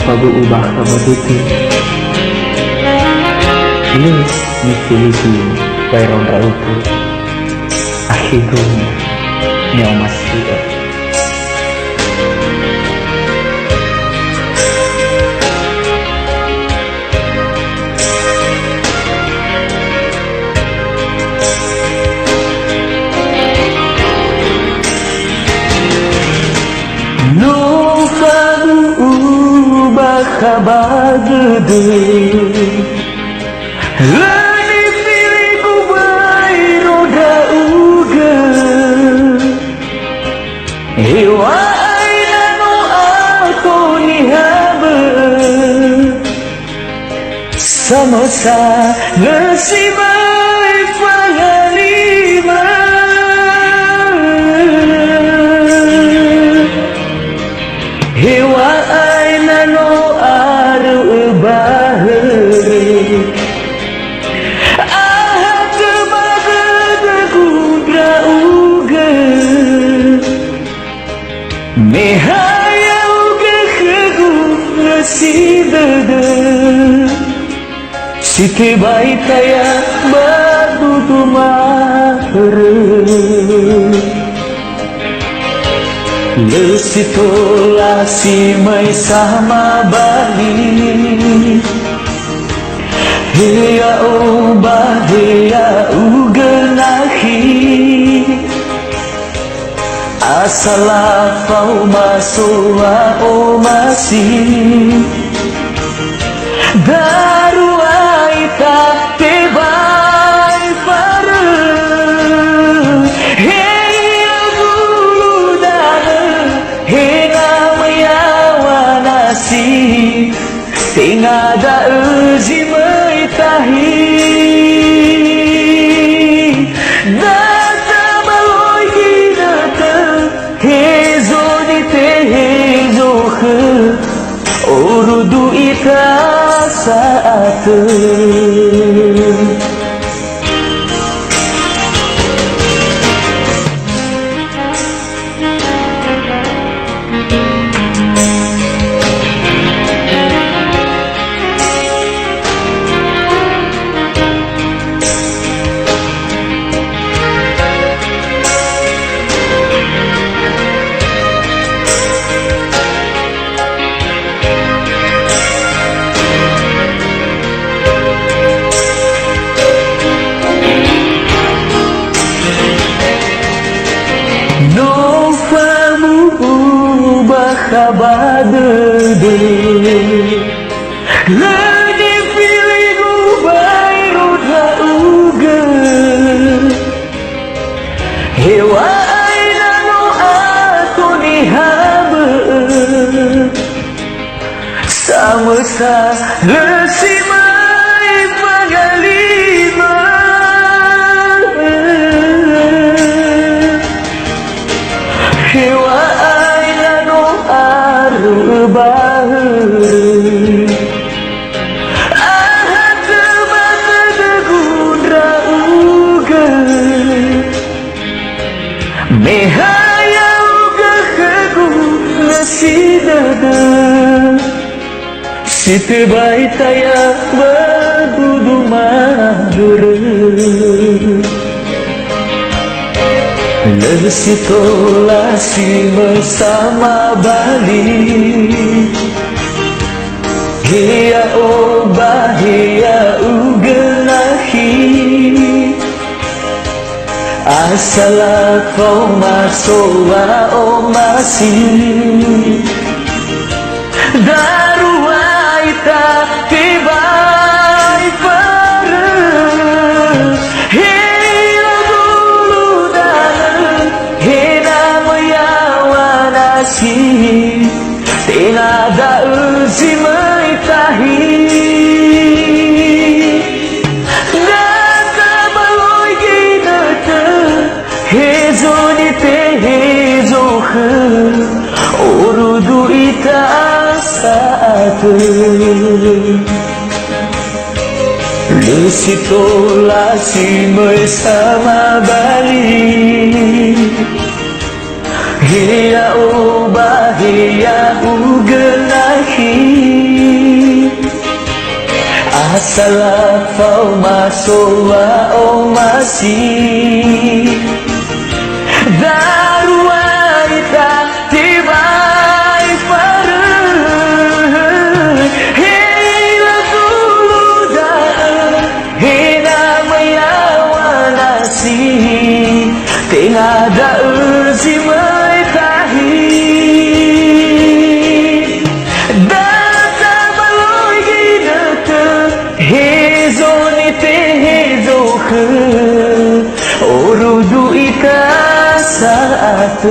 pag-uubah ka mabuti. Yes, ni Philippine, mayroon raw po. Ahidong niya umasiya. No pag-uubah ka bagado, lani pili ko ba'y roda-uga, iwa ay nano ako ni haba, sama sa nasibay pangalima. Hewa ay nano arubahari, ahad magadagugra uga, mehaya uga kagugra sidada, sitibay taya badudumahara. Lesitola si may sama balik, hiya o bahaya uganahi, asala pau masua o masih, daru aita tebay para. Tingada uji may tahi, data maloy ginata, hezo ni te hezo ke, urudu ita saat. No pag-uubah ka bagado, lani pili ko ba'y roda-uga, hewa ay nano ato ni haba, sama sa lasimay pangalima. Hewa ay nano arubahari, ahad magadagugra uga, mehaya uga kagu nasidada, sitibay taya badudumahara. Lesitola si bersama balik, hiya o bahaya uganahi, asala kau masowa o masih, daruwa ita tibay para. Tinada uji may tahi, data maloy ginata, hezo ni te hezo ke, urudu ita saat. Lesitola si may sama balik, hiya o bahaya uganahi, Masalah kau masuk o masih Darua ita tibay parang Hila tuludan Hinamayawan asih Tingadaan si may tahi Data baloy ginata Hezo ni te hezo ke Orudu ika saat